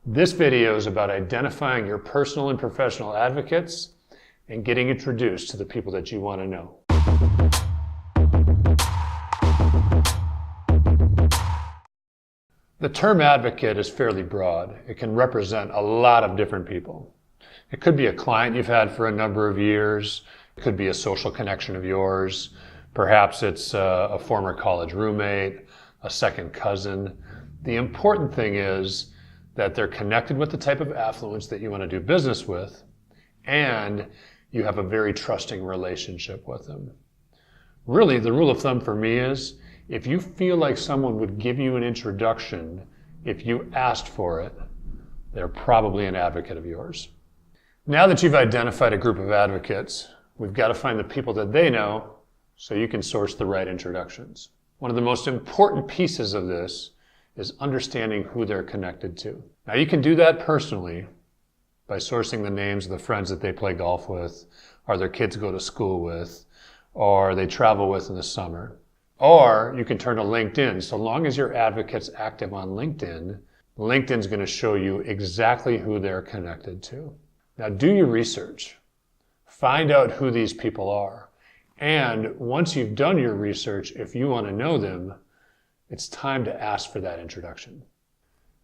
This video is about identifying your personal and professional advocates and getting introduced to the people that you want to know. The term advocate is fairly broad. It can represent a lot of different people. It could be a client you've had for a number of years. It could be a social connection of yours. Perhaps it's a former college roommate, a second cousin. The important thing is that they're connected with the type of affluence that you want to do business with, and you have a very trusting relationship with them. Really, the rule of thumb for me is, if you feel like someone would give you an introduction if you asked for it, they're probably an advocate of yours. Now that you've identified a group of advocates, we've got to find the people that they know so you can source the right introductions. One of the most important pieces of this is understanding who they're connected to. Now, you can do that personally by sourcing the names of the friends that they play golf with, or their kids go to school with, or they travel with in the summer. Or you can turn to LinkedIn. So long as your advocate's active on LinkedIn, LinkedIn's going to show you exactly who they're connected to. Now, do your research. Find out who these people are. And once you've done your research, if you want to know them, it's time to ask for that introduction.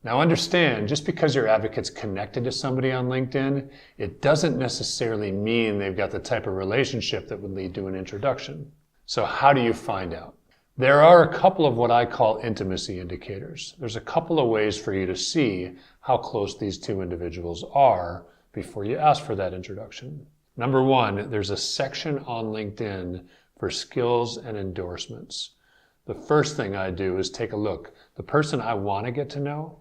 Now understand, just because your advocate's connected to somebody on LinkedIn, it doesn't necessarily mean they've got the type of relationship that would lead to an introduction. So how do you find out? There are a couple of what I call intimacy indicators. There's a couple of ways for you to see how close these two individuals are before you ask for that introduction. Number one, there's a section on LinkedIn for skills and endorsements. The first thing I do is take a look. The person I want to get to know,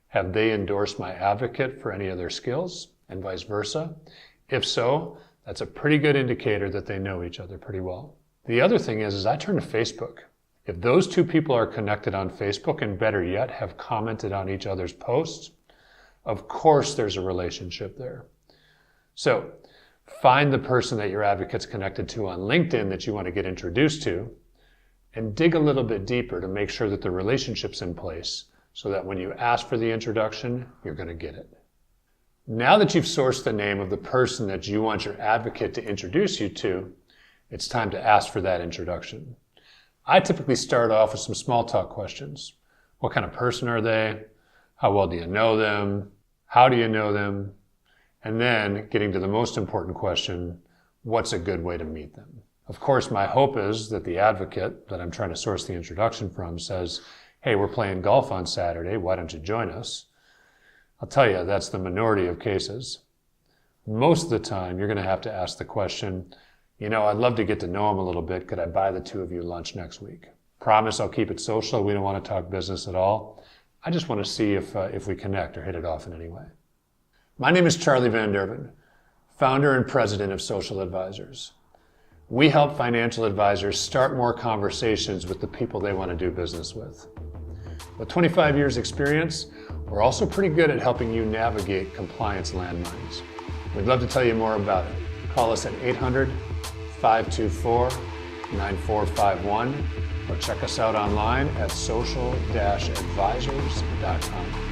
have they endorsed my advocate for any of their skills, and vice versa? If so, that's a pretty good indicator that they know each other pretty well. The other thing is I turn to Facebook. If those two people are connected on Facebook, and better yet, have commented on each other's posts, of course there's a relationship there. So find the person that your advocate's connected to on LinkedIn that you want to get introduced to, and dig a little bit deeper to make sure that the relationship's in place so that when you ask for the introduction, you're going to get it. Now that you've sourced the name of the person that you want your advocate to introduce you to, it's time to ask for that introduction. I typically start off with some small talk questions. What kind of person are they? How well do you know them? How do you know them? And then getting to the most important question, what's a good way to meet them? Of course, my hope is that the advocate that I'm trying to source the introduction from says, hey, we're playing golf on Saturday, why don't you join us? I'll tell you, that's the minority of cases. Most of the time, you're going to have to ask the question, you know, I'd love to get to know him a little bit. Could I buy the two of you lunch next week? Promise I'll keep it social. We don't want to talk business at all. I just want to see if we connect or hit it off in any way. My name is Charlie Van Derven, founder and president of Social Advisors. We help financial advisors start more conversations with the people they want to do business with. With 25 years experience, we're also pretty good at helping you navigate compliance landmines. We'd love to tell you more about it. Call us at 800-524-9451 or check us out online at social-advisors.com.